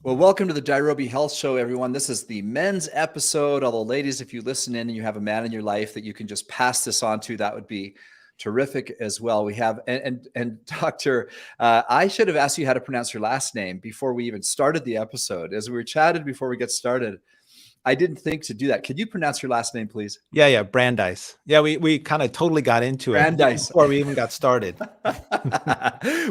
Well, welcome to the Nairobi Health Show, everyone. This is the men's episode. Although, ladies, if you listen in and you have a man in your life that you can just pass this on to, that would be terrific as well. We have, and Doctor, I should have asked you how to pronounce your last name before we even started the episode. As we were chatted before we get started, I didn't think to do that. Could you pronounce your last name, please? Yeah, Brandeis. Yeah, we kind of totally got into it Brandeis. before we even got started.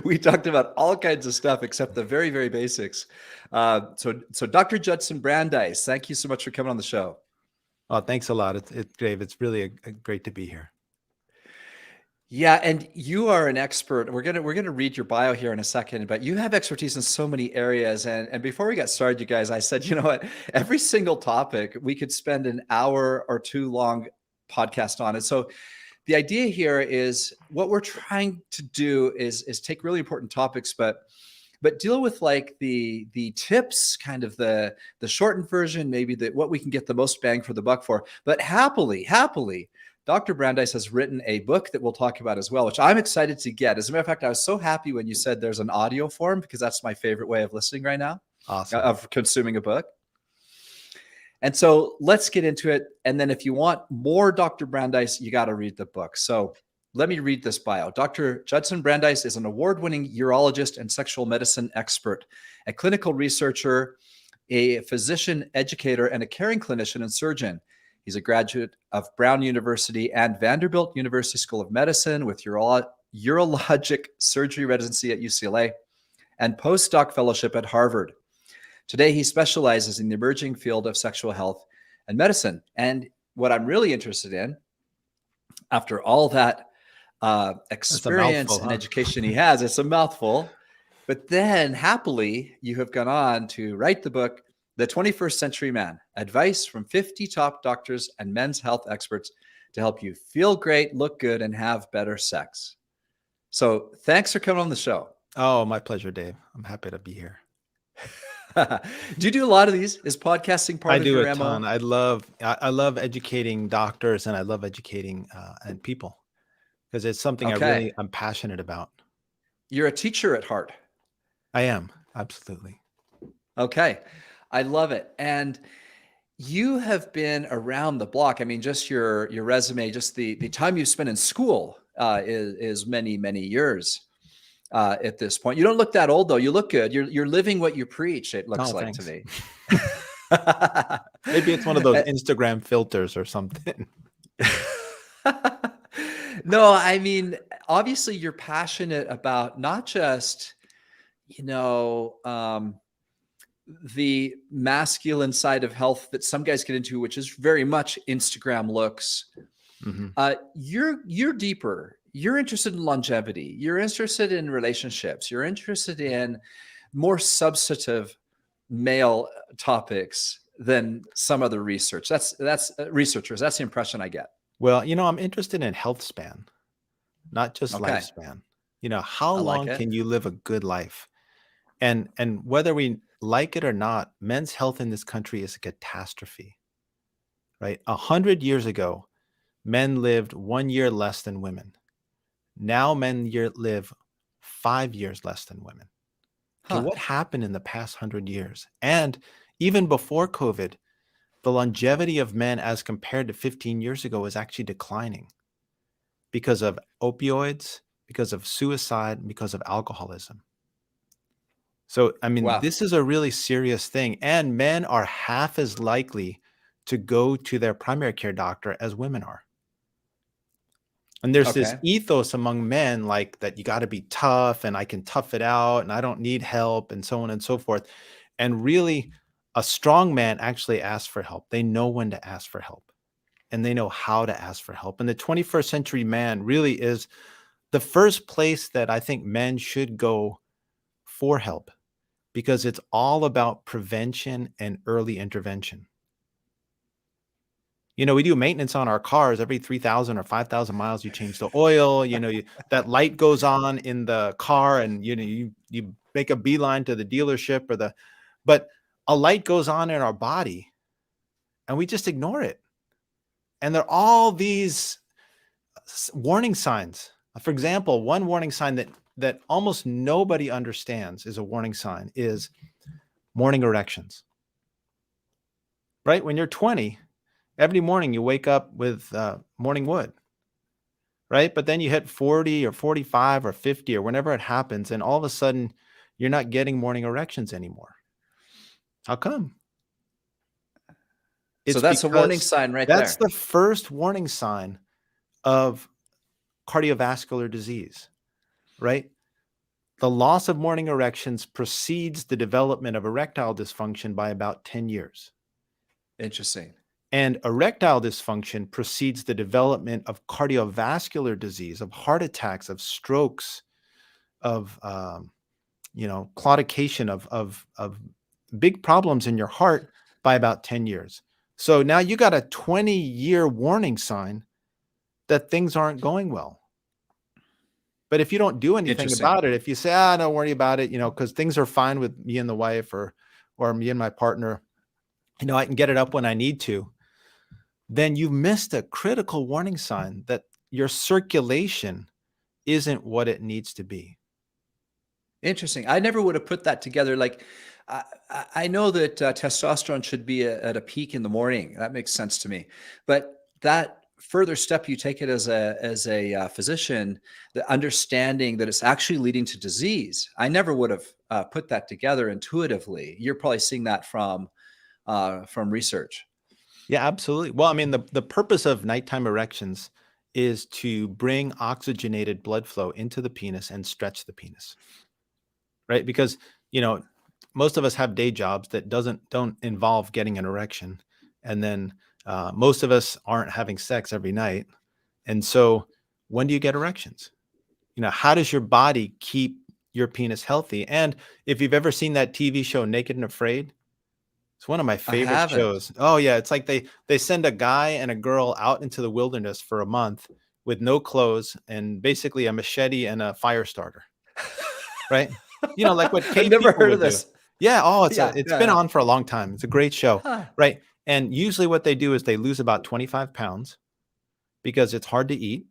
We talked about all kinds of stuff except the very, very basics. So Dr. Judson Brandeis, thank you so much for coming on the show. Oh, thanks a lot. It's Dave. It's really great to be here. Yeah, and you are an expert. We're gonna read your bio here in a second, but you have expertise in so many areas. And before we got started, you guys, I said, you know what? Every single topic we could spend an hour or two long podcast on it. So the idea here is what we're trying to do is take really important topics, but deal with like the tips, kind of the shortened version, maybe what we can get the most bang for the buck for. But happily, Dr. Brandeis has written a book that we'll talk about as well, which I'm excited to get. As a matter of fact, I was so happy when you said there's an audio form, because that's my favorite way of listening right now. Awesome. Of consuming a book. And so let's get into it. And then if you want more Dr. Brandeis, you got to read the book. So let me read this bio. Dr. Judson Brandeis is an award-winning urologist and sexual medicine expert, a clinical researcher, a physician educator, and a caring clinician and surgeon. He's a graduate of Brown University and Vanderbilt University School of Medicine with urologic surgery residency at UCLA and postdoc fellowship at Harvard. Today, he specializes in the emerging field of sexual health and medicine. And what I'm really interested in, after all that experience and education he has, it's a mouthful. But then, happily, you have gone on to write the book, The 21st Century Man, Advice from 50 Top Doctors and Men's Health Experts to help you feel great, look good, and have better sex. So thanks for coming on the show. Oh, my pleasure, Dave. I'm happy to be here. Do you do a lot of these? Is podcasting part of your MO? I do a ton. I love educating doctors, and I love educating and people, because it's something I'm passionate about. You're a teacher at heart. I am, absolutely. Okay. I love it. And you have been around the block. I mean, just your resume, just the time you spent in school is many, many years at this point. You don't look that old, though. You look good. You're living what you preach, it looks like to me. Maybe it's one of those Instagram filters or something. No, I mean, obviously you're passionate about not just, the masculine side of health that some guys get into, which is very much Instagram looks. Mm-hmm. You're deeper. You're interested in longevity. You're interested in relationships. You're interested in more substantive male topics than some other research. That's researchers. That's the impression I get. Well, I'm interested in health span, not just lifespan. How long can you live a good life? And whether we like it or not, men's health in this country is a catastrophe, right? 100 years ago, men lived 1 year less than women. Now men live 5 years less than women. Okay, what happened in the past 100 years? And even before COVID, the longevity of men as compared to 15 years ago is actually declining because of opioids, because of suicide, because of alcoholism. So, I mean, This is a really serious thing. And men are half as likely to go to their primary care doctor as women are. And there's this ethos among men like that you got to be tough and I can tough it out and I don't need help and so on and so forth. And really, a strong man actually asks for help. They know when to ask for help and they know how to ask for help. And the 21st century man really is the first place that I think men should go for help, because it's all about prevention and early intervention. We do maintenance on our cars every 3,000 or 5,000 miles. You change the oil, that light goes on in the car and, you make a beeline to the dealership but a light goes on in our body and we just ignore it. And there are all these warning signs. For example, one warning sign that almost nobody understands is a warning sign is morning erections, right? When you're 20, every morning you wake up with morning wood, right? But then you hit 40 or 45 or 50 or whenever it happens, and all of a sudden you're not getting morning erections anymore. How come? So It's that's a warning because sign right that's there. the first warning sign of cardiovascular disease, right? The loss of morning erections precedes the development of erectile dysfunction by about 10 years. Interesting. And erectile dysfunction precedes the development of cardiovascular disease, of heart attacks, of strokes, of claudication, of big problems in your heart by about 10 years. So now you got a 20-year warning sign that things aren't going well. But if you don't do anything about it, if you say, don't worry about it, because things are fine with me and the wife or me and my partner, I can get it up when I need to, then you've missed a critical warning sign that your circulation isn't what it needs to be. Interesting. I never would have put that together. Like, I know that testosterone should be at a peak in the morning. That makes sense to me. But that further step you take it as a physician, the understanding that it's actually leading to disease. I never would have put that together intuitively. You're probably seeing that from research. Yeah, absolutely. Well, I mean, the purpose of nighttime erections is to bring oxygenated blood flow into the penis and stretch the penis, right? Because, most of us have day jobs that don't involve getting an erection. And then most of us aren't having sex every night. And so when do you get erections? How does your body keep your penis healthy? And if you've ever seen that TV show, Naked and Afraid, it's one of my I favorite haven't. shows. Oh yeah, it's like they send a guy and a girl out into the wilderness for a month with no clothes and basically a machete and a fire starter. Right? Like what I've cave never people heard of would do. this. Yeah, Yeah, it's yeah, been yeah. on for a long time. It's a great show. Huh. Right? And usually what they do is they lose about 25 pounds because it's hard to eat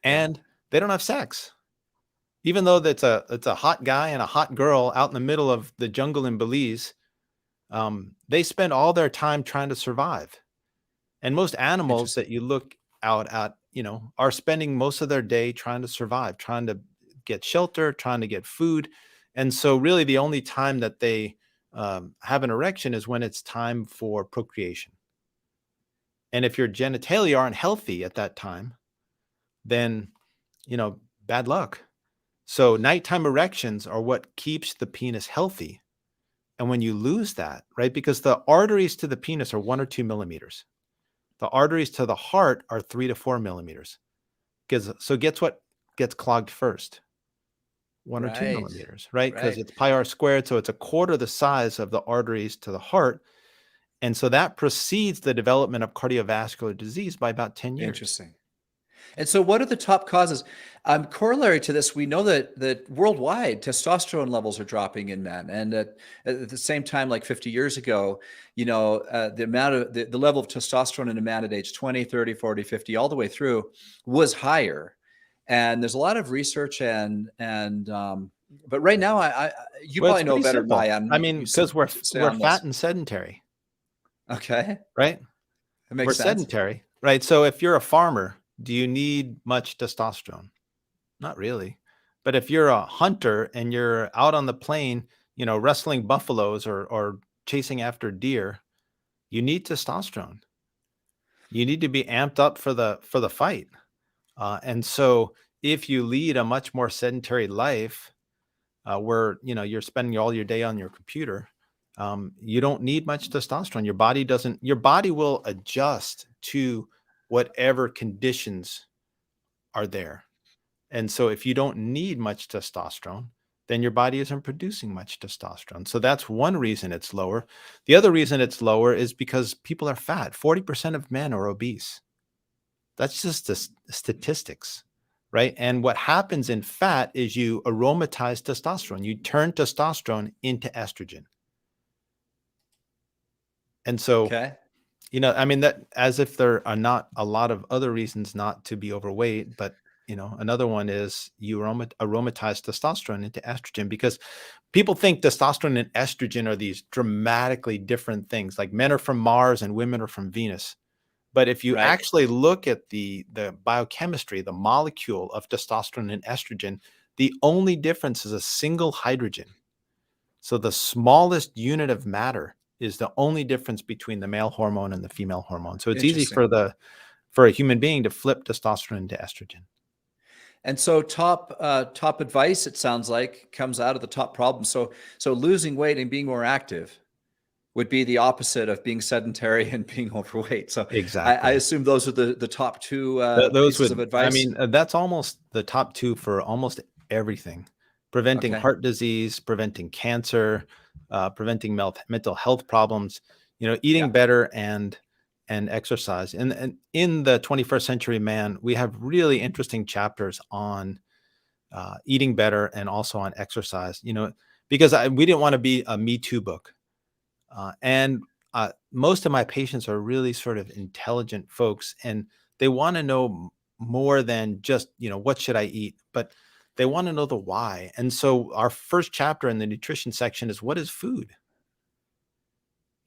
Yeah. and they don't have sex. Even though it's a hot guy and a hot girl out in the middle of the jungle in Belize, they spend all their time trying to survive. And most animals Interesting. that you look out at, are spending most of their day trying to survive, trying to get shelter, trying to get food. And so really the only time that they have an erection is when it's time for procreation. And if your genitalia aren't healthy at that time, then, bad luck. So nighttime erections are what keeps the penis healthy. And when you lose that, right, because the arteries to the penis are 1 or 2 millimeters. The arteries to the heart are 3 to 4 millimeters. So guess what gets clogged first? 1 or 2 Right. millimeters, right? Because Right. it's pi r squared, so it's a quarter the size of the arteries to the heart. And so that precedes the development of cardiovascular disease by about 10 years. Interesting. And so, what are the top causes? Corollary to this, we know that worldwide testosterone levels are dropping in men, and at the same time, like 50 years ago, the amount of the level of testosterone in a man at age 20, 30, 40, 50, all the way through, was higher. And there's a lot of research but right now, you Well, it's probably know pretty better than I simple. am. I mean, because Stay we're on fat this. and sedentary, Okay, right? that We're makes sense. sedentary, right? So if you're a farmer, do you need much testosterone? Not really. But if you're a hunter and you're out on the plain, wrestling buffaloes or chasing after deer, you need testosterone. You need to be amped up for the fight. And so if you lead a much more sedentary life, where you're spending all your day on your computer, you don't need much testosterone. Your body will adjust to whatever conditions are there. And so if you don't need much testosterone, then your body isn't producing much testosterone. So that's one reason it's lower. The other reason it's lower is because people are fat. 40% of men are obese. That's just the statistics, right? And what happens in fat is you aromatize testosterone. You turn testosterone into estrogen. And so, Okay. I mean, that as if there are not a lot of other reasons not to be overweight, but Another one is you aromatize testosterone into estrogen, because people think testosterone and estrogen are these dramatically different things. Like men are from Mars and women are from Venus. But if you Right. actually look at the biochemistry, the molecule of testosterone and estrogen, the only difference is a single hydrogen. So the smallest unit of matter is the only difference between the male hormone and the female hormone. So it's easy Interesting. for a human being to flip testosterone into estrogen. And so top advice, it sounds like, comes out of the top problem. So losing weight and being more active would be the opposite of being sedentary and being overweight. So Exactly. I assume those are the top two Those pieces of would, advice. that's almost the top two for almost everything. Preventing Okay. heart disease, preventing cancer, preventing mental health problems, eating Yeah. better and exercise. And in the 21st Century Man, we have really interesting chapters on eating better and also on exercise, because we didn't want to be a Me Too book. And most of my patients are really sort of intelligent folks, and they want to know more than just, what should I eat, but they want to know the why. And so our first chapter in the nutrition section is, what is food?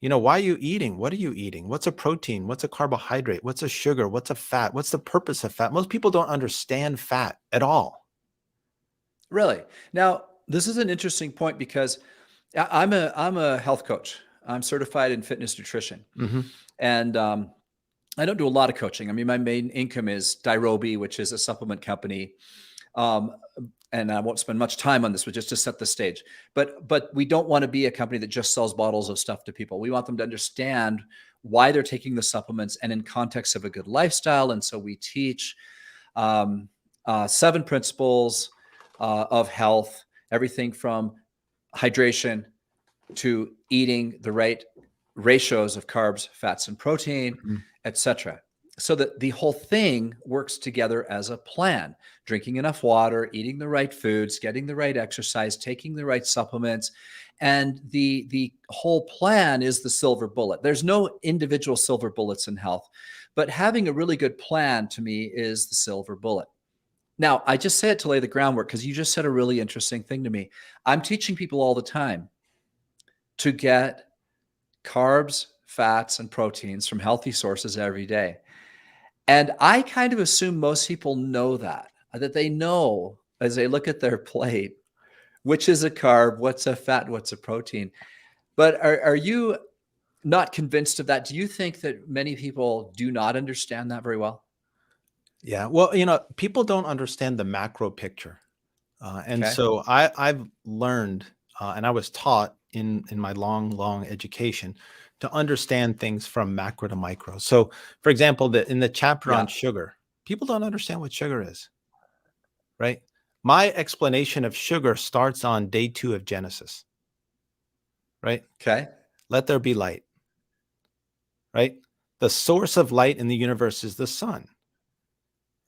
Why are you eating? What are you eating? What's a protein? What's a carbohydrate? What's a sugar? What's a fat? What's the purpose of fat? Most people don't understand fat at all. Really? Now, this is an interesting point because I'm a health coach. I'm certified in fitness nutrition. Mm-hmm. And I don't do a lot of coaching. I mean, my main income is Dirobi, which is a supplement company. And I won't spend much time on this, but just to set the stage. But we don't want to be a company that just sells bottles of stuff to people. We want them to understand why they're taking the supplements and in context of a good lifestyle. And so we teach 7 principles of health, everything from hydration to eating the right ratios of carbs, fats, and protein, Mm-hmm. etc. So that the whole thing works together as a plan: drinking enough water, eating the right foods, getting the right exercise, taking the right supplements. And the whole plan is the silver bullet. There's no individual silver bullets in health, but having a really good plan, to me, is the silver bullet. Now, I just say it to lay the groundwork because you just said a really interesting thing to me. I'm teaching people all the time to get carbs, fats, and proteins from healthy sources every day. And I kind of assume most people know that they know as they look at their plate, which is a carb, what's a fat, what's a protein. But are you not convinced of that? Do you think that many people do not understand that very well? Yeah. Well, people don't understand the macro picture. And Okay. so I've learned, and I was taught in my long education to understand things from macro to micro. So, for example, in the chapter on Yeah. sugar, people don't understand what sugar is, right? My explanation of sugar starts on day 2 of Genesis, right? Okay. Let there be light, right? The source of light in the universe is the sun.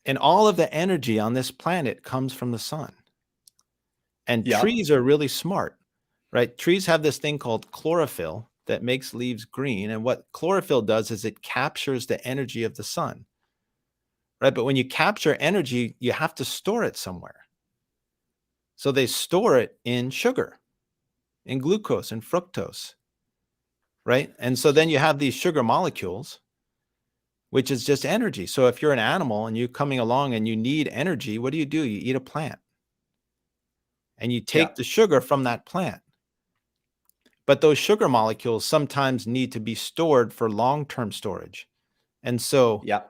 And all of the energy on this planet comes from the sun. And Yeah. trees are really smart, right? Trees have this thing called chlorophyll that makes leaves green. And what chlorophyll does is it captures the energy of the sun, right? But when you capture energy, you have to store it somewhere. So they store it in sugar, in glucose and fructose, right? And so then you have these sugar molecules, which is just energy. So if you're an animal and you're coming along and you need energy, what do? You eat a plant and you Yeah. take the sugar from that plant. But those sugar molecules sometimes need to be stored for long-term storage. And so Yeah.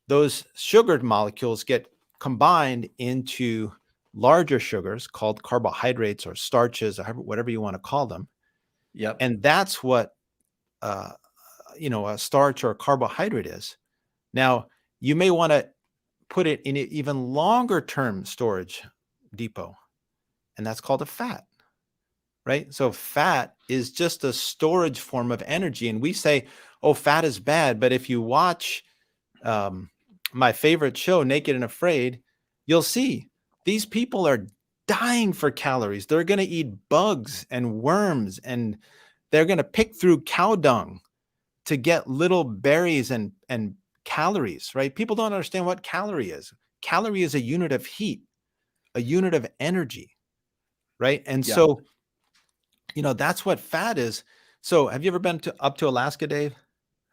those sugar molecules get combined into larger sugars called carbohydrates or starches or whatever you want to call them. Yep. And that's what a starch or a carbohydrate is. Now, you may want to put it in an even longer term storage depot, and that's called a fat. Right? So fat is just a storage form of energy. And we say, oh, fat is bad. But if you watch my favorite show, Naked and Afraid, you'll see these people are dying for calories. They're going to eat bugs and worms, and they're going to pick through cow dung to get little berries and calories, right? People don't understand what calorie is. calorie is a unit of heat, a unit of energy, right? And so, that's what fat is. So have you ever been up to Alaska, Dave?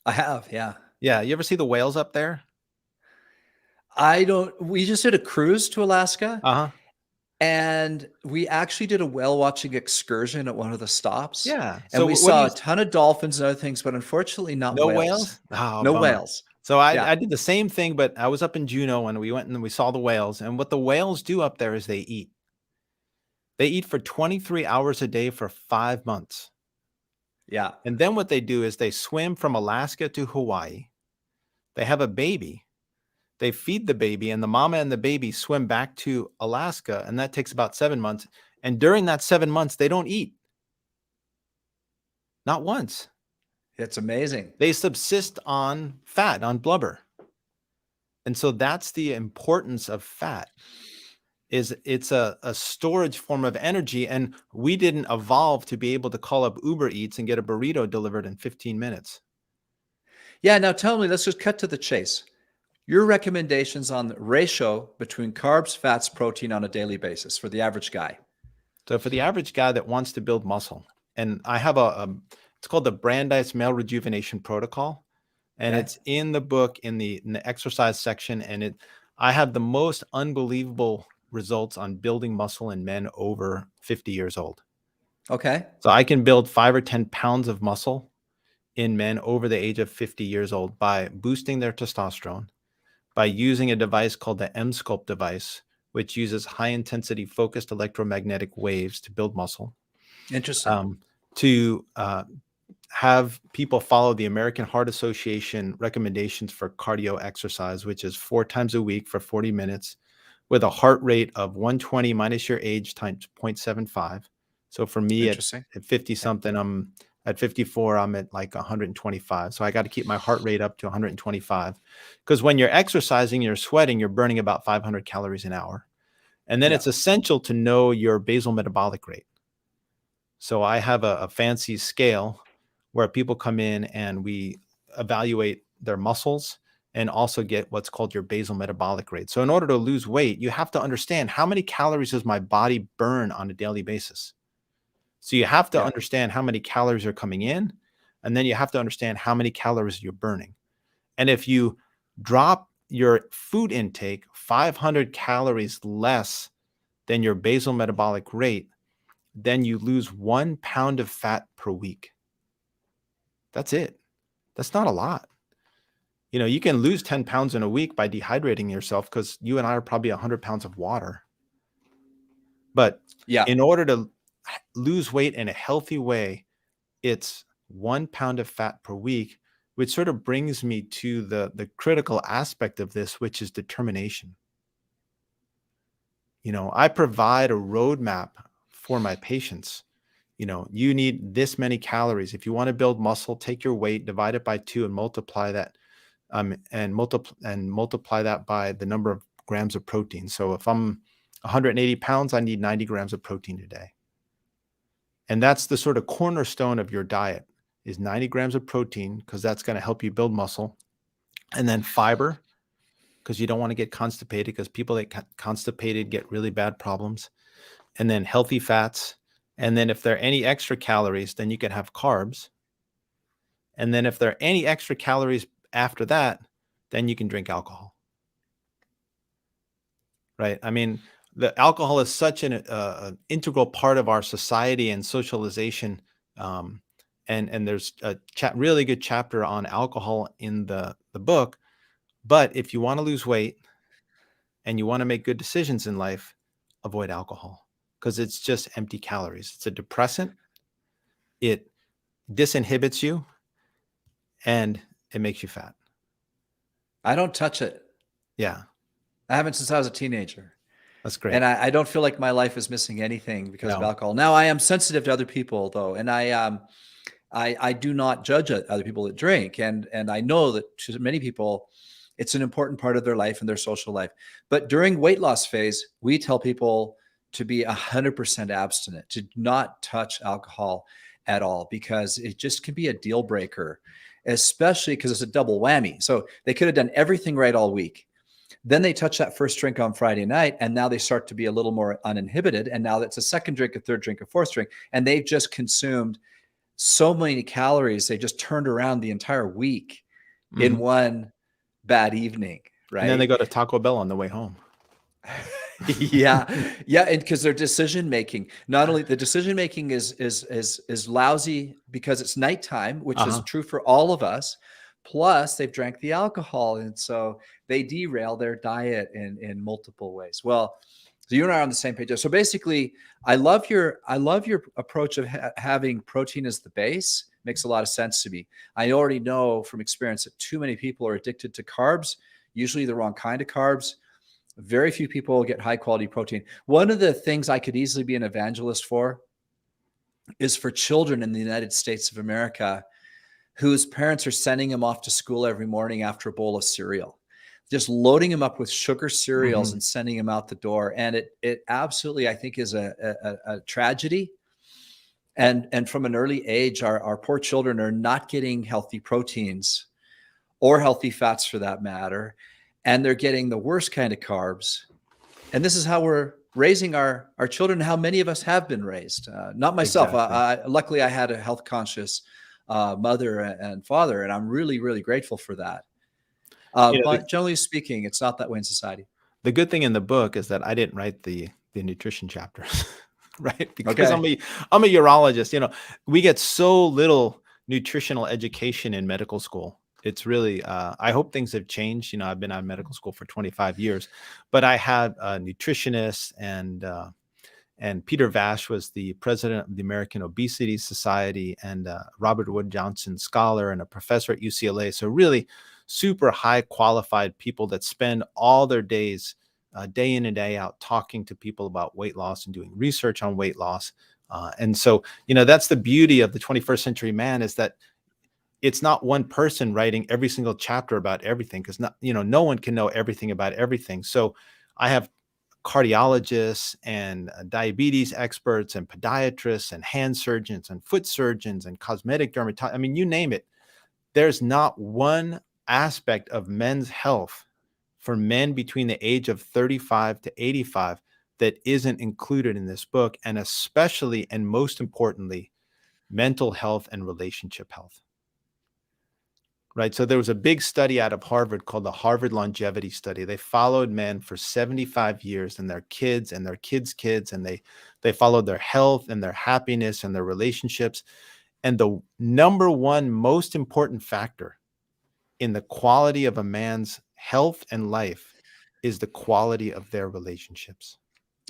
I have, yeah. Yeah. You ever see the whales up there? We just did a cruise to Alaska, Uh-huh. and we actually did a whale watching excursion at one of the stops. Yeah. And So we what do saw you, a ton of dolphins and other things, but unfortunately not no whales. whales? Oh, No bummer. whales. So Yeah. I did the same thing, but I was up in Juneau and we went and we saw the whales. And what the whales do up there is they eat. They eat for 23 hours a day for 5 months. Yeah. And then what they do is they swim from Alaska to Hawaii. They have a baby. They feed the baby, and the mama and the baby swim back to Alaska, and that takes about 7 months. And during that 7 months, they don't eat. Not once. It's amazing. They subsist on fat, on blubber. And so that's the importance of fat. Is it's a storage form of energy, and we didn't evolve to be able to call up Uber Eats and get a burrito delivered in 15 minutes. Yeah. Now tell me, let's just cut to the chase. Your recommendations on the ratio between carbs, fats, protein on a daily basis for the average guy. So for the average guy that wants to build muscle, and I have it's called the Brandeis Male Rejuvenation Protocol, and it's in the book in the exercise section, and I have the most unbelievable results on building muscle in men over 50 years old. Okay. So I can build 5 or 10 pounds of muscle in men over the age of 50 years old by boosting their testosterone, by using a device called the M-Sculpt device, which uses high-intensity focused electromagnetic waves to build muscle. Interesting. To have people follow the American Heart Association recommendations for cardio exercise, which is 4 times a week for 40 minutes with a heart rate of 120 minus your age times 0.75. So for me at 50 something, I'm at 54, I'm at like 125. So I got to keep my heart rate up to 125, because when you're exercising, you're sweating, you're burning about 500 calories an hour. And then it's essential to know your basal metabolic rate. So I have a fancy scale where people come in and we evaluate their muscles and also get what's called your basal metabolic rate. So in order to lose weight, you have to understand how many calories does my body burn on a daily basis. So you have to understand how many calories are coming in, and then you have to understand how many calories you're burning. And if you drop your food intake 500 calories less than your basal metabolic rate, then you lose 1 pound of fat per week. That's it. That's not a lot. You can lose 10 pounds in a week by dehydrating yourself, because you and I are probably 100 pounds of water. But in order to lose weight in a healthy way, it's 1 pound of fat per week, which sort of brings me to the critical aspect of this, which is determination. I provide a roadmap for my patients. You need this many calories. If you want to build muscle, take your weight, divide it by 2 and multiply that. And multiply that by the number of grams of protein. So if I'm 180 pounds, I need 90 grams of protein a day. And that's the sort of cornerstone of your diet, is 90 grams of protein, because that's going to help you build muscle. And then fiber, because you don't want to get constipated, because people that get constipated get really bad problems. And then healthy fats. And then if there are any extra calories, then you can have carbs. And then if there are any extra calories after that, then you can drink alcohol. Right? I mean, the alcohol is such an integral part of our society and socialization. And there's a really good chapter on alcohol in the book. But if you want to lose weight and you want to make good decisions in life, avoid alcohol, because it's just empty calories. It's a depressant. It disinhibits you, and it makes you fat. I don't touch it. Yeah. I haven't since I was a teenager. That's great. And I don't feel like my life is missing anything because of alcohol. Now, I am sensitive to other people, though, and I do not judge other people that drink. And I know that to many people, it's an important part of their life and their social life. But during weight loss phase, we tell people to be 100% abstinent, to not touch alcohol at all, because it just can be a deal breaker, especially because it's a double whammy. So they could have done everything right all week. Then they touch that first drink on Friday night, and now they start to be a little more uninhibited. And now that's a second drink, a third drink, a fourth drink, and they've just consumed so many calories. They just turned around the entire week in one bad evening, right? And then they go to Taco Bell on the way home. Yeah. And because their decision making, not only the decision making is lousy because it's nighttime, which is true for all of us. Plus, they've drank the alcohol, and so they derail their diet in multiple ways. Well, so you and I are on the same page. So basically, I love your approach of having protein as the base. Makes a lot of sense to me. I already know from experience that too many people are addicted to carbs, usually the wrong kind of carbs. Very few people get high quality protein. One of the things I could easily be an evangelist for is for children in the United States of America whose parents are sending them off to school every morning after a bowl of cereal, just loading them up with sugar cereals and sending them out the door. And it absolutely, I think, is a tragedy. And from an early age, our poor children are not getting healthy proteins or healthy fats for that matter. And they're getting the worst kind of carbs. And this is how we're raising our children, how many of us have been raised. Not myself. Exactly. Luckily, I had a health conscious mother and father, and I'm really, really grateful for that. But generally speaking, it's not that way in society. The good thing in the book is that I didn't write the nutrition chapters, right? Because I'm a urologist. We get so little nutritional education in medical school. It's really, I hope things have changed. I've been out of medical school for 25 years, but I had nutritionists, and Peter Vash was the president of the American Obesity Society, and Robert Wood Johnson scholar and a professor at UCLA. So really super high qualified people that spend all their days, day in and day out, talking to people about weight loss and doing research on weight loss. And so, that's the beauty of the 21st century man, is that it's not one person writing every single chapter about everything, because no one can know everything about everything. So I have cardiologists and diabetes experts and podiatrists and hand surgeons and foot surgeons and cosmetic dermatologists. I mean, you name it. There's not one aspect of men's health for men between the age of 35 to 85 that isn't included in this book, and especially and most importantly, mental health and relationship health. Right. So there was a big study out of Harvard called the Harvard Longevity Study. They followed men for 75 years and their kids and their kids' kids, and they followed their health and their happiness and their relationships. And the number one most important factor in the quality of a man's health and life is the quality of their relationships.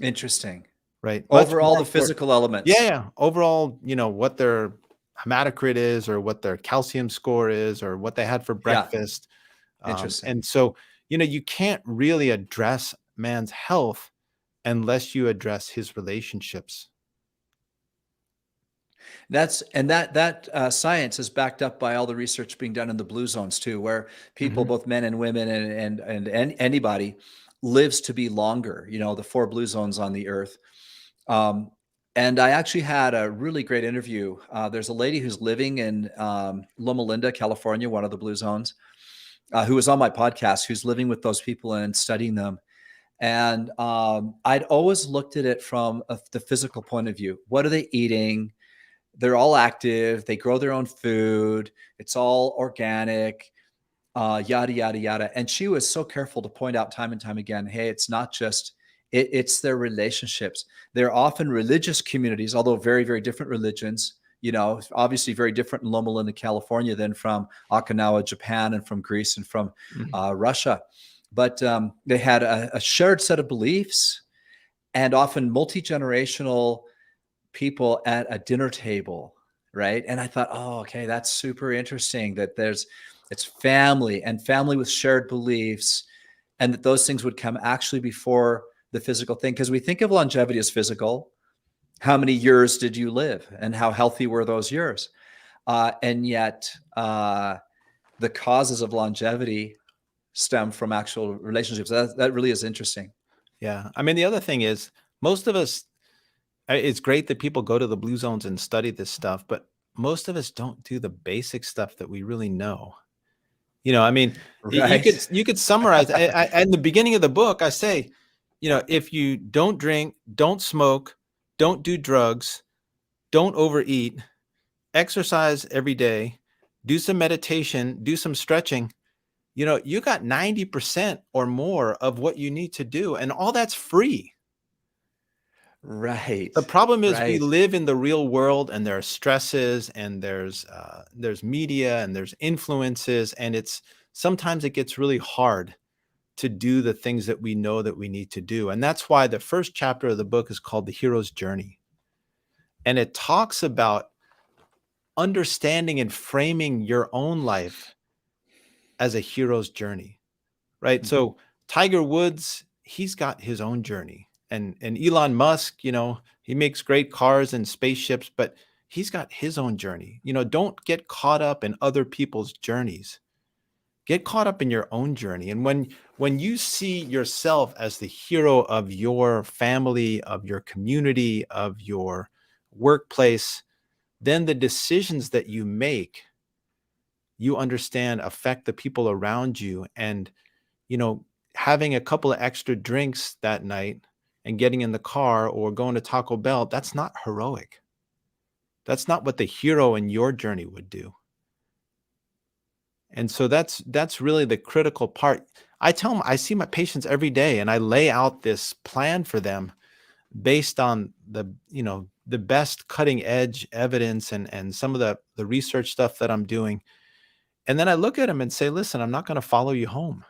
Interesting. Right. Overall, the physical elements. Yeah. Overall, what their hematocrit is, or what their calcium score is, or what they had for breakfast. Interesting. And so, you can't really address man's health unless you address his relationships. That science is backed up by all the research being done in the blue zones too, where people, both men and women and anybody, lives to be longer. The 4 blue zones on the earth. And I actually had a really great interview. There's a lady who's living in Loma Linda, California, one of the blue zones, who was on my podcast, who's living with those people and studying them. And I'd always looked at it from the physical point of view. What are they eating? They're all active. They grow their own food. It's all organic, yada, yada, yada. And she was so careful to point out time and time again, hey, it's not just, it's their relationships. They're often religious communities, although very, very different religions, obviously very different in Loma Linda, California than from Okinawa, Japan, and from Greece and from Russia. But they had a shared set of beliefs, and often multi-generational people at a dinner table, right? And I thought, oh, okay, that's super interesting that it's family and family with shared beliefs, and that those things would come actually before the physical thing. Because we think of longevity as physical. How many years did you live, and how healthy were those years? And yet the causes of longevity stem from actual relationships. That really is interesting. Yeah. I mean, the other thing is, most of us, it's great that people go to the blue zones and study this stuff, but most of us don't do the basic stuff that we really know. I mean, Right. you could summarize. In the beginning of the book, I say, if you don't drink, don't smoke, don't do drugs, don't overeat, exercise every day, do some meditation, do some stretching, you got 90% or more of what you need to do. And all that's free. Right. The problem is we Right. live in the real world, and there are stresses, and there's media, and there's influences, and sometimes it gets really hard to do the things that we know that we need to do. And that's why the first chapter of the book is called The Hero's Journey. And it talks about understanding and framing your own life as a hero's journey, right? Mhm. So Tiger Woods, he's got his own journey. And Elon Musk, he makes great cars and spaceships, but he's got his own journey. Don't get caught up in other people's journeys. Get caught up in your own journey. And when you see yourself as the hero of your family, of your community, of your workplace, then the decisions that you make, you understand, affect the people around you. And, having a couple of extra drinks that night and getting in the car or going to Taco Bell, that's not heroic. That's not what the hero in your journey would do. And so that's really the critical part. I tell them, I see my patients every day, and I lay out this plan for them based on the best cutting edge evidence and some of the research stuff that I'm doing. And then I look at them and say, listen, I'm not going to follow you home.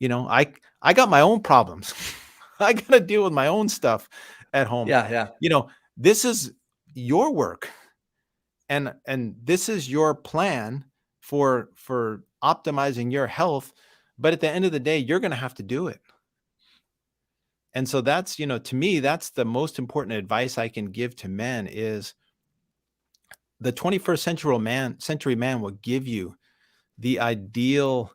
I got my own problems. I got to deal with my own stuff at home. Yeah. This is your work, and this is your plan for optimizing your health. But at the end of the day, you're going to have to do it. And so that's, to me, that's the most important advice I can give to men is the 21st century man will give you the ideal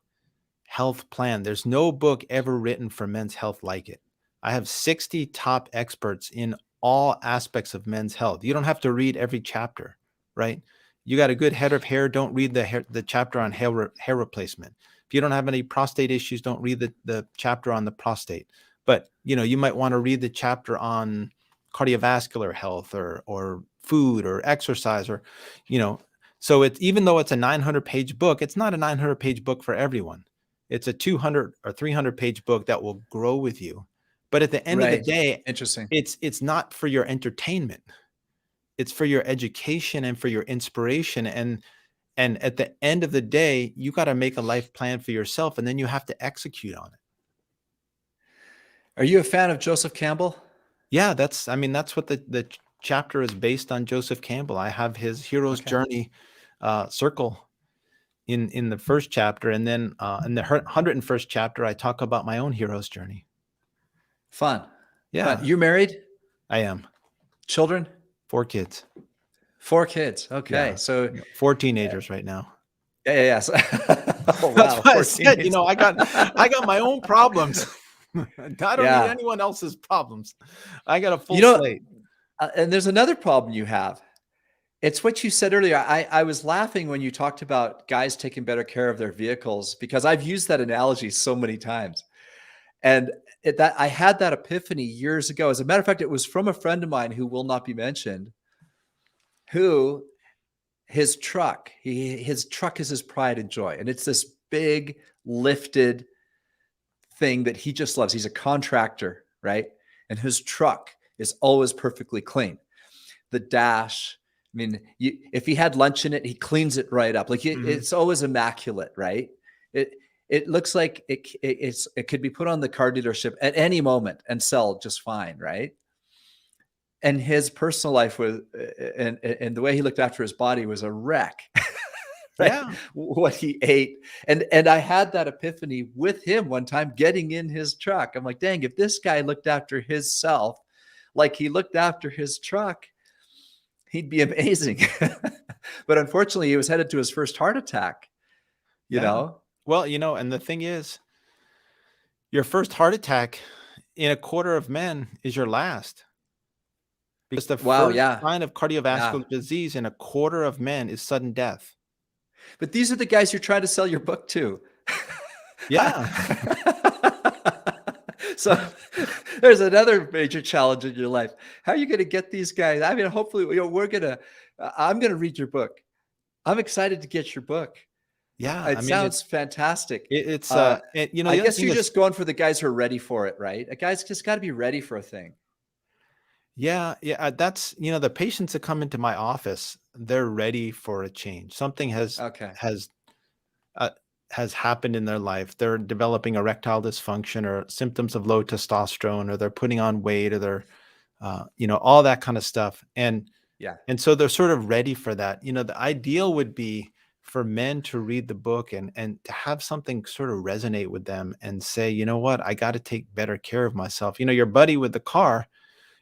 health plan. There's no book ever written for men's health like it. I have 60 top experts in all aspects of men's health. You don't have to read every chapter, right? You got a good head of hair, don't read the chapter on hair replacement. If you don't have any prostate issues, don't read the chapter on the prostate. But, you might want to read the chapter on cardiovascular health or food or exercise or, so even though it's a 900-page book, it's not a 900-page book for everyone. It's a 200 or 300-page book that will grow with you. But at the end of the day, interesting. It's not for your entertainment. It's for your education and for your inspiration. And at the end of the day, you got to make a life plan for yourself, and then you have to execute on it. Are you a fan of Joseph Campbell? Yeah, that's what the chapter is based on. Joseph Campbell. I have his hero's journey circle in the first chapter, and then in the 101st chapter, I talk about my own hero's journey. Fun. Yeah. Fun. You married? I am. Children? 4 kids. 4 kids. Okay. Yeah. So 4 teenagers right now. Yeah. Oh, wow. That's why I said, I got my own problems. I don't need anyone else's problems. I got a full slate. And there's another problem you have. It's what you said earlier. I was laughing when you talked about guys taking better care of their vehicles, because I've used that analogy so many times. And I had that epiphany years ago. As a matter of fact, it was from a friend of mine who will not be mentioned, who his truck is his pride and joy. And it's this big lifted thing that he just loves. He's a contractor, right? And his truck is always perfectly clean. The dash, I mean, if he had lunch in it, he cleans it right up. Like it's always immaculate, right? It looks like it could be put on the car dealership at any moment and sell just fine, right? And his personal life was, and the way he looked after his body was a wreck. Right? Yeah. What he ate. And I had that epiphany with him one time getting in his truck. I'm like, dang, if this guy looked after his self like he looked after his truck, he'd be amazing. But unfortunately, he was headed to his first heart attack, you know? Well, and the thing is, your first heart attack in a quarter of men is your last. Because the first sign of cardiovascular disease in a quarter of men is sudden death. But these are the guys you're trying to sell your book to. Yeah. So there's another major challenge in your life. How are you going to get these guys? I mean, hopefully, I'm going to read your book. I'm excited to get your book. Yeah. It I mean, sounds fantastic. it's, I the other guess thing you're is, just going for the guys who are ready for it, right? A guy's just got to be ready for a thing. yeah, that's, the patients that come into my office, they're ready for a change. Something Okay. uh, has happened in their life. They're developing erectile dysfunction or symptoms of low testosterone, or they're putting on weight, or they're, all that kind of stuff. And Yeah. so they're sort of ready for that. The ideal would be for men to read the book and to have something sort of resonate with them and say, you know what, I got to take better care of myself. Your buddy with the car,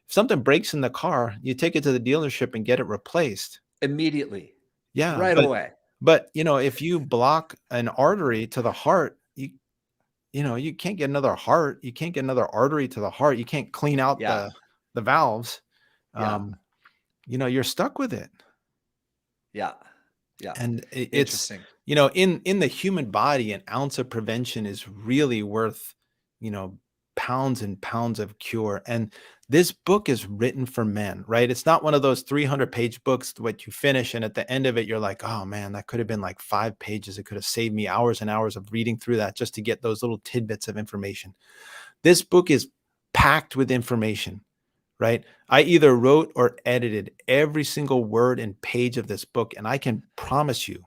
if something breaks in the car, you take it to the dealership and get it replaced. Immediately. Yeah. Right away. But if you block an artery to the heart, you can't get another heart. You can't get another artery to the heart. You can't clean out Yeah. the valves. Yeah. You're stuck with it. Yeah. Yeah. And it's, Interesting. in the human body, an ounce of prevention is really worth, pounds and pounds of cure. And this book is written for men, right? It's not one of those 300-page books that you finish, and at the end of it, you're like, oh man, that could have been like 5 pages. It could have saved me hours and hours of reading through that just to get those little tidbits of information. This book is packed with information, right? I either wrote or edited every single word and page of this book, and I can promise you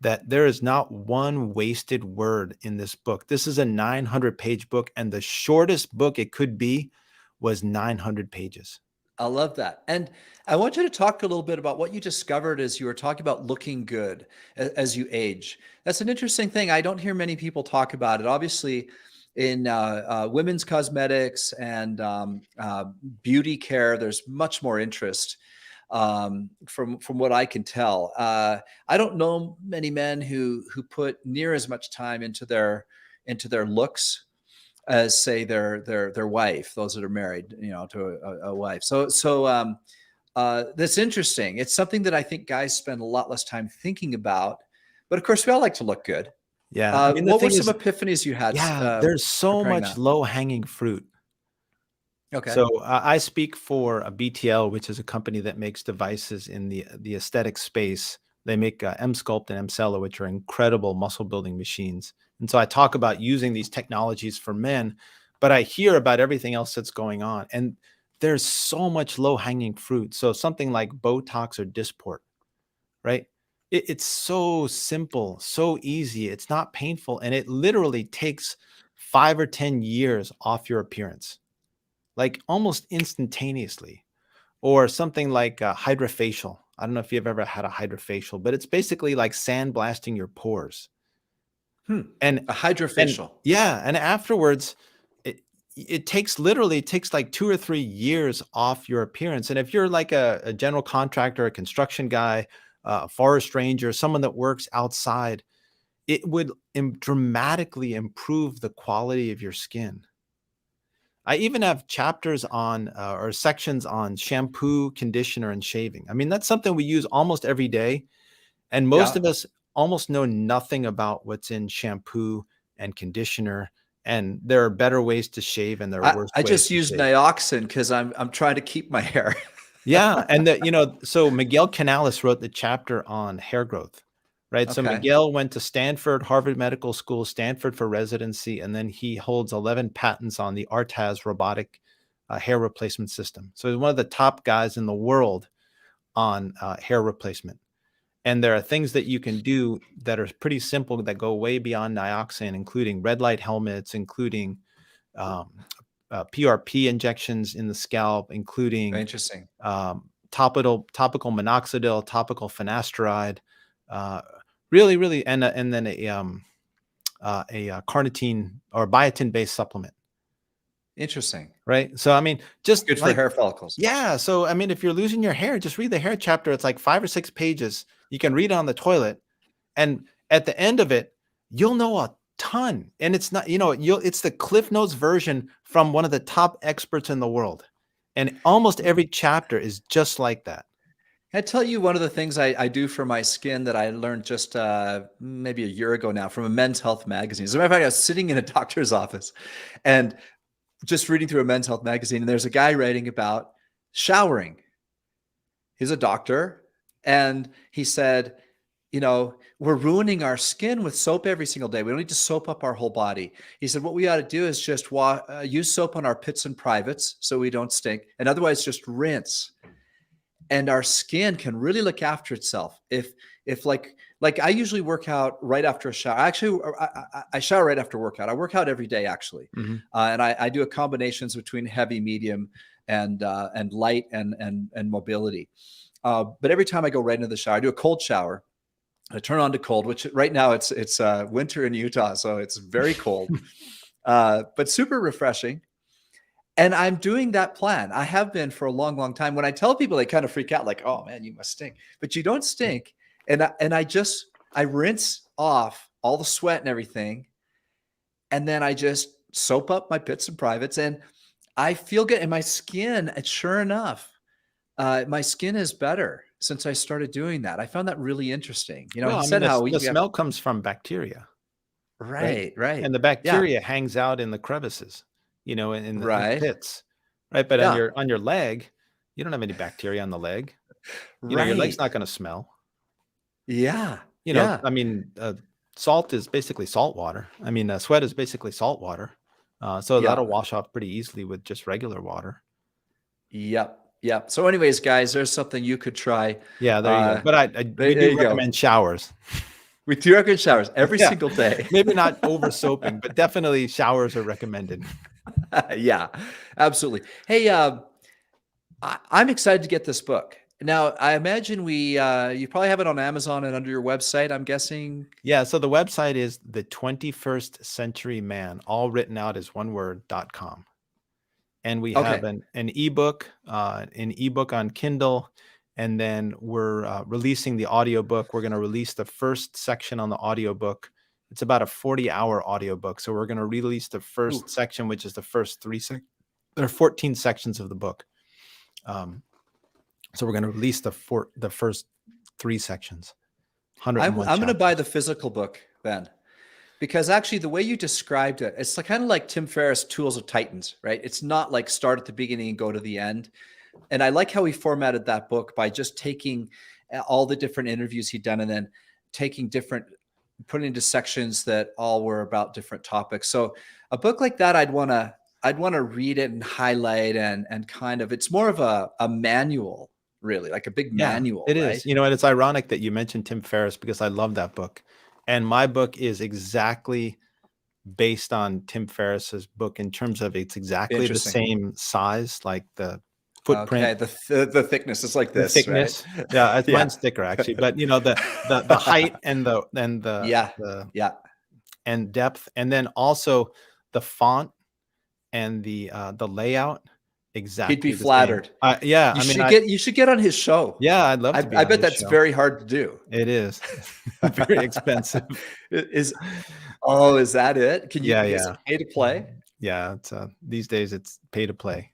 that there is not one wasted word in this book. This is a 900-page book, and the shortest book it could be was 900 pages. I love that. And I want you to talk a little bit about what you discovered as you were talking about looking good as you age. That's an interesting thing. I don't hear many people talk about it. Obviously, in women's cosmetics and beauty care, there's much more interest from what I can tell. I don't know many men who put near as much time into their looks as, say, their wife, those that are married, to a wife. So that's interesting. It's something that I think guys spend a lot less time thinking about. But of course, we all like to look good. Yeah. What were some epiphanies you had? Yeah, there's so much that? low-hanging fruit. Okay. So I speak for a BTL, which is a company that makes devices in the aesthetic space. They make M-Sculpt and M-Cella, which are incredible muscle building machines. And so I talk about using these technologies for men, but I hear about everything else that's going on. And there's so much low hanging fruit. So something like Botox or Dysport, right? It's so simple, so easy. It's not painful. And it literally takes 5 or 10 years off your appearance, like almost instantaneously. Or something like hydrofacial. I don't know if you've ever had a hydrofacial, but it's basically like sandblasting your pores. And a hydrofacial. And afterwards, it takes like 2 or 3 years off your appearance. And if you're like a general contractor, a construction guy, a forest ranger, someone that works outside, it would dramatically improve the quality of your skin. I even have chapters on or sections on shampoo, conditioner, and shaving. I mean, that's something we use almost every day. And most of us almost know nothing about what's in shampoo and conditioner. And there are better ways to shave, and there are worse ways. I just use shave. Nioxin because I'm trying to keep my hair. Yeah. And so Miguel Canales wrote the chapter on hair growth, right? So Miguel went to Stanford, Harvard Medical School, Stanford for residency, and then he holds 11 patents on the ARTAS robotic hair replacement system. So he's one of the top guys in the world on hair replacement. And there are things that you can do that are pretty simple that go way beyond Nioxin, including red light helmets, including PRP injections in the scalp, including Interesting. topical minoxidil, topical finasteride, really, really, and then a carnitine or biotin-based supplement. Interesting. Right. So, I mean, just good for hair follicles. Yeah. So, I mean, if you're losing your hair, just read the hair chapter. It's like 5 or 6 pages. You can read it on the toilet. And at the end of it, you'll know a ton. And it's not, it's the Cliff Notes version from one of the top experts in the world. And almost every chapter is just like that. I tell you one of the things I do for my skin that I learned just maybe a year ago now from a Men's Health magazine. As a matter of fact, I was sitting in a doctor's office and just reading through a Men's Health magazine, and there's a guy writing about showering. He's a doctor, and he said, we're ruining our skin with soap every single day. We don't need to soap up our whole body. He said, what we ought to do is just use soap on our pits and privates so we don't stink, and otherwise just rinse. And our skin can really look after itself. If like I usually work out right after a shower. Actually, I shower right after workout. I work out every day actually, Mm-hmm. And I do a combinations between heavy, medium, and light and mobility. But every time I go right into the shower, I do a cold shower. I turn on to cold, which right now it's winter in Utah, so it's very cold, but super refreshing. And I'm doing that plan. I have been for a long, long time. When I tell people, they kind of freak out, like, "Oh man, you must stink," but you don't stink. And I rinse off all the sweat and everything, and then I just soap up my pits and privates, and I feel good. And my skin, sure enough, my skin is better since I started doing that. I found that really interesting. Well, He I mean, said how the smell comes from bacteria, right? right, And the yeah, bacteria hangs out in the crevices, in the right, pits, right? But yeah, on your leg, you don't have any bacteria on the leg. Your leg's right, not going to smell. yeah, yeah, I mean, salt is basically salt water. I mean, sweat is basically salt water. So yeah. that'll wash off pretty easily with just regular water. Yep. Yep. So anyways, guys, there's something you could try. Yeah, there you go. But we There do you go. recommend showers. We do recommend showers every Yeah, single day. maybe not over soaping, but definitely showers are recommended. Yeah, absolutely. Hey, I'm excited to get this book. Now, I imagine you probably have it on Amazon and under your website, I'm guessing. Yeah, so the website is the 21st Century Man, all written out as one word.com. And we have Okay. an ebook on Kindle, and then we're releasing the audiobook. We're going to release the first section on the audiobook. It's about a 40-hour audiobook. So we're going to release the first section, which is the first there are 14 sections of the book. So we're going to release the first 3 sections. I'm going to buy the physical book then, because actually the way you described it, it's kind of like Tim Ferriss' Tools of Titans, right? It's not like start at the beginning and go to the end. And I like how he formatted that book by just taking all the different interviews he'd done and then putting into sections that all were about different topics. So a book like that, I'd want to read it and highlight and kind of, it's more of a manual, really, like a big manual. It right? is. And it's ironic that you mentioned Tim Ferriss because I love that book. And my book is exactly based on Tim Ferriss's book in terms of it's exactly the same size, like the footprint. Okay, the thickness is like this, the thickness. Right? Yeah, mine's thicker actually, but the height and the and depth, and then also the font and the layout. Exactly. He'd be flattered. Yeah, you should get on his show. Yeah, I'd love to be I bet that's very hard to do. It is very expensive. Is that it? Can you is it pay to play? Yeah, it's these days it's pay to play.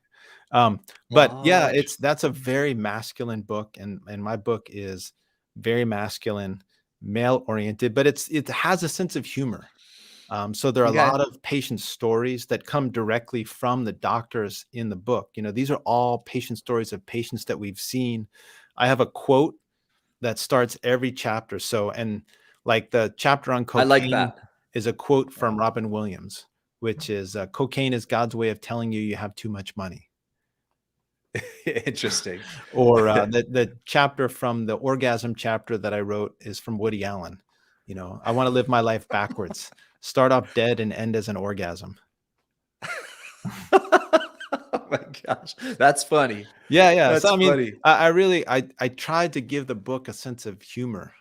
But yeah, that's a very masculine book, and my book is very masculine, male oriented, but it has a sense of humor. So there are a lot of patient stories that come directly from the doctors in the book. These are all patient stories of patients that we've seen. I have a quote that starts every chapter. So, and like the chapter on cocaine, I like that. Is a quote from Robin Williams, which is cocaine is God's way of telling you have too much money. Interesting. Or the chapter from the orgasm chapter that I wrote is from Woody Allen. I want to live my life backwards. Start off dead and end as an orgasm. Oh my gosh, that's funny. Yeah. That's so, funny. I tried to give the book a sense of humor.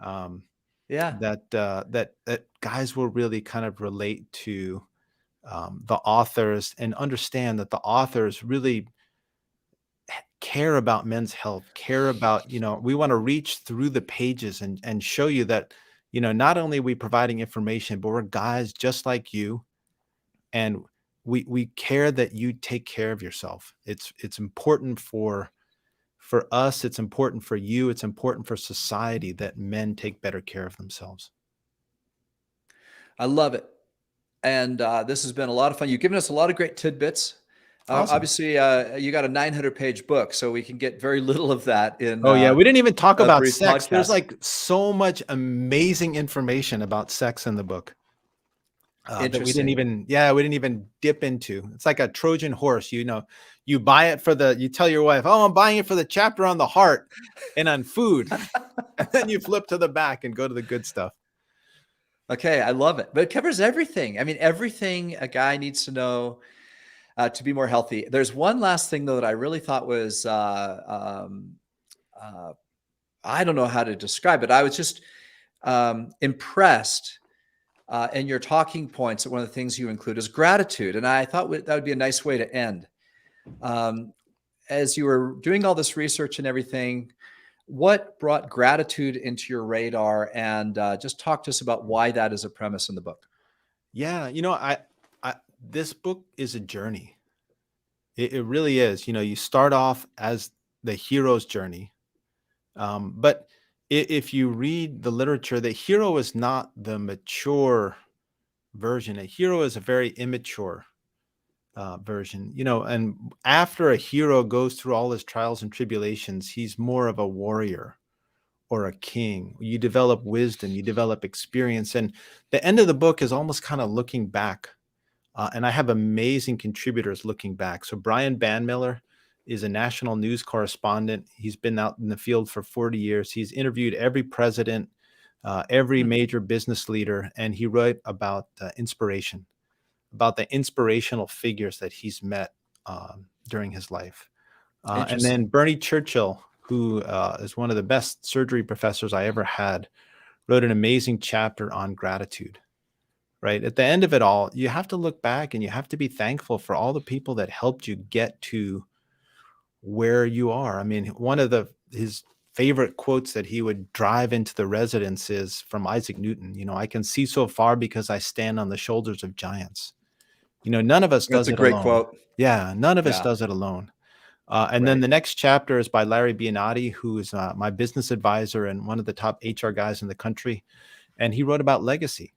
That guys will really kind of relate to the authors and understand that the authors really care about men's health, care about, we want to reach through the pages and show you that, not only are we providing information, but we're guys just like you. And we care that you take care of yourself. It's important for for us, it's important for you, it's important for society that men take better care of themselves. I love it. And this has been a lot of fun. You've given us a lot of great tidbits. Awesome. Obviously, you got a 900-page book, so we can get very little of that in Oh yeah, we didn't even talk a about brief sex. There's podcast. like so much amazing information about sex in the book that we didn't even dip into. It's like a Trojan horse, you buy it you tell your wife, oh, I'm buying it for the chapter on the heart and on food. And then you flip to the back and go to the good stuff. Okay, I love it. But it covers everything. I mean, everything a guy needs to know to be more healthy. There's one last thing, though, that I really thought was, I don't know how to describe it. I was just impressed in your talking points that one of the things you include is gratitude. And I thought that would be a nice way to end. As you were doing all this research and everything, what brought gratitude into your radar? And just talk to us about why that is a premise in the book. Yeah, this book is a journey. It really is. You start off as the hero's journey. But if you read the literature, the hero is not the mature version. A hero is a very immature version, and after a hero goes through all his trials and tribulations, he's more of a warrior or a king. You develop wisdom, you develop experience. And the end of the book is almost kind of looking back. And I have amazing contributors looking back. So Brian Bandmiller is a national news correspondent. He's been out in the field for 40 years. He's interviewed every president, every major business leader, and he wrote about inspiration, about the inspirational figures that he's met during his life. And then Bernie Churchill, who is one of the best surgery professors I ever had, wrote an amazing chapter on gratitude. Right at the end of it all, you have to look back and you have to be thankful for all the people that helped you get to where you are. I mean, one of his favorite quotes that he would drive into the residence is from Isaac Newton. I can see so far because I stand on the shoulders of giants. None of us does it alone. That's a great quote. Yeah, none of us does it alone. And then the next chapter is by Larry Bianati, who is my business advisor and one of the top HR guys in the country. And he wrote about legacy.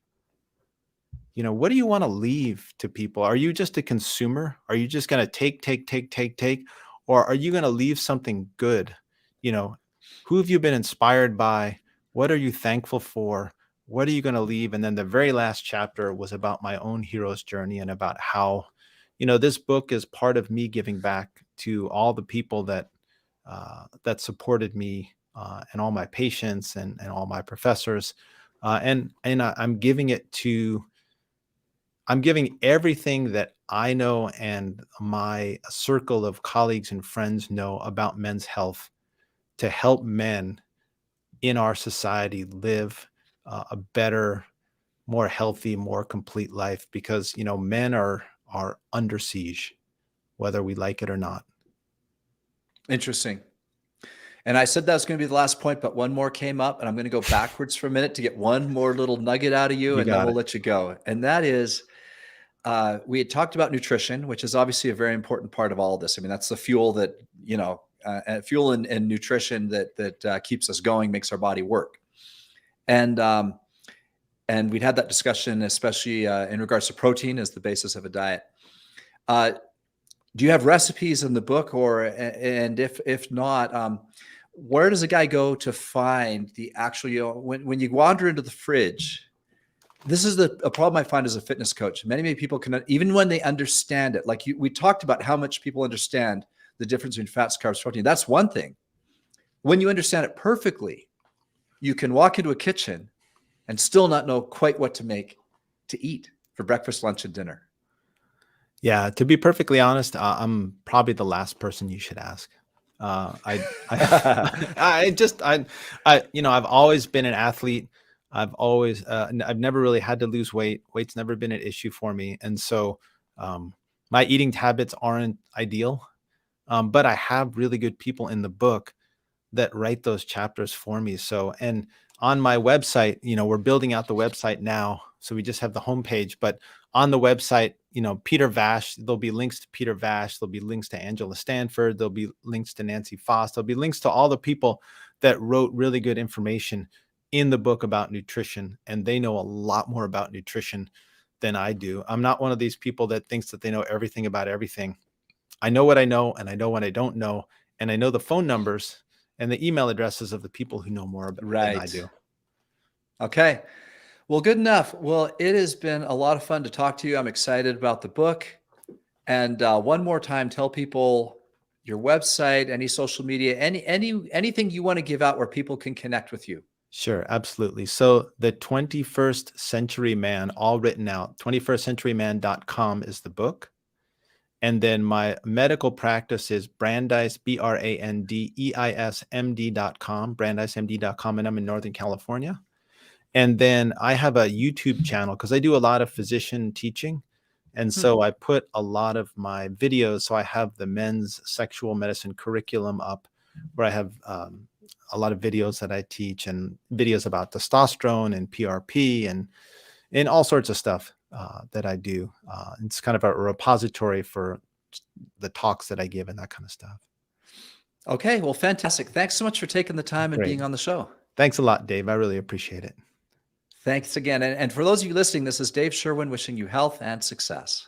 What do you want to leave to people? Are you just a consumer? Are you just going to take? Or are you going to leave something good? Who have you been inspired by? What are you thankful for? What are you going to leave? And then the very last chapter was about my own hero's journey and about how, this book is part of me giving back to all the people that supported me and all my patients and all my professors. And I'm giving everything that I know and my circle of colleagues and friends know about men's health to help men in our society live a better, more healthy, more complete life, because, men are under siege, whether we like it or not. Interesting. And I said that was going to be the last point, but one more came up, and I'm going to go backwards for a minute to get one more little nugget out of you and then we'll let you go. And that is, we had talked about nutrition, which is obviously a very important part of all of this. I mean, that's the fuel that, fuel and nutrition that keeps us going, makes our body work. And we'd had that discussion, especially in regards to protein as the basis of a diet. Do you have recipes in the book, and if not, where does a guy go to find the actual, when you wander into the fridge? This is a problem I find as a fitness coach. Many people can, even when they understand it, like we talked about how much people understand the difference between fats, carbs, protein. That's one thing. When you understand it perfectly, you can walk into a kitchen and still not know quite what to make to eat for breakfast, lunch, and dinner. Yeah, to be perfectly honest, I'm probably the last person you should ask. I've always been an athlete. I've always, I've never really had to lose weight. Weight's never been an issue for me. And so my eating habits aren't ideal, but I have really good people in the book that write those chapters for me. So, and on my website, we're building out the website now. So we just have the homepage, but on the website, Peter Vash, there'll be links to Peter Vash. There'll be links to Angela Stanford. There'll be links to Nancy Foss. There'll be links to all the people that wrote really good information in the book about nutrition. And they know a lot more about nutrition than I do. I'm not one of these people that thinks that they know everything about everything. I know what I know, and I know what I don't know. And I know the phone numbers and the email addresses of the people who know more about than I do. Okay. Well, good enough. Well, it has been a lot of fun to talk to you. I'm excited about the book. And one more time, tell people your website, any social media, anything you want to give out where people can connect with you. Sure, absolutely. So the 21st Century Man, all written out, 21stcenturyman.com is the book. And then my medical practice is Brandeis, BRANDEISMD.com, BrandisMD.com, and I'm in Northern California. And then I have a YouTube channel because I do a lot of physician teaching. And so I put a lot of my videos. So I have the men's sexual medicine curriculum up where I have a lot of videos that I teach and videos about testosterone and PRP and all sorts of stuff that I do. It's kind of a repository for the talks that I give and that kind of stuff. Okay. Well, fantastic. Thanks so much for taking the time and being on the show. Thanks a lot, Dave. I really appreciate it. Thanks again. And for those of you listening, this is Dave Sherwin wishing you health and success.